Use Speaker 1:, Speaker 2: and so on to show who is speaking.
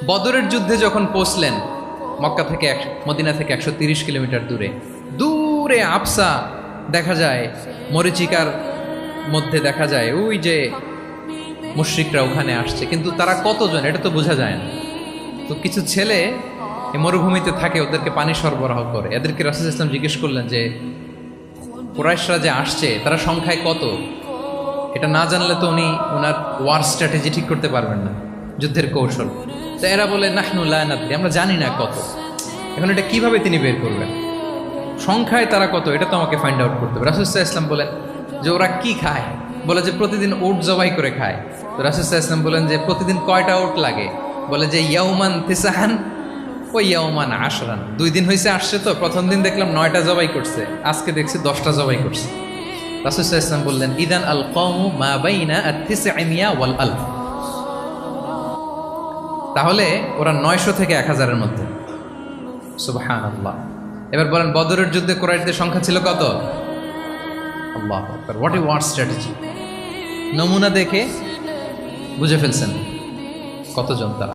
Speaker 1: বদরের যুদ্ধে যখন পৌঁছলেন, মক্কা থেকে মদিনা থেকে 130 কিলোমিটার দূরে দূরে আফসা দেখা যায়, মরিচিকার মধ্যে দেখা যায় ওই যে মুশরিকরা ওখানে আসছে, কিন্তু তারা কতজন এটা তো বোঝা যায় না। তো কিছু ছেলে এই মরুভূমিতে থাকে, ওদেরকে পানি সরবরাহ করে। এদেরকে রাসূল ইসলাম জিজ্ঞেস করলেন যে কুরাইশরা যে আসছে তারা সংখ্যায় কত, এটা না জানলে তো উনি ওনার ওয়ার স্ট্র্যাটেজি ঠিক করতে পারবেন না, যুদ্ধের কৌশল। তো এরা বলে নাহনু লা নাদরি, আমরা জানি না কত। এখন এটা কিভাবে তিনি বের করবেন, সংখ্যায় তারা কত, এটা তো আমাকে ফাইন্ড আউট করতে হবে। রাসূল সাল্লাল্লাহু আলাইহি ওয়াসাল্লাম বলেন যে ওরা কি খায়, বলে যে প্রতিদিন উট জবাই করে খায়। তো রাসূল সাল্লাল্লাহু আলাইহি ওয়াসাল্লাম বলেন যে প্রতিদিন কয়টা উট লাগে, বলে যে ইয়াউমান তিসআন ওই ইয়াউমান আশরান, 2 দিন হয়েছে আসছে, তো প্রথম দিন দেখলাম 9টা জবাই করছে, আজকে দেখছি 10টা জবাই করছে। রাসূল সাল্লাল্লাহু আলাইহি ওয়াসাল্লাম বললেন ইদান আল কওমু মা বাইনা আত-তিসআমিয়া ওয়াল আলফ, তাহলে ওরা 900 থেকে 1000-এর মধ্যে। সুবহানাল্লাহ। এবার বলেন বদরের যুদ্ধে কুরাইশদের সংখ্যা ছিল কত? আল্লাহু আকবার, হোয়াট এ ওয়ার স্ট্র্যাটেজি। নমুনা দেখে বুঝে ফেলছেন কতজন তারা।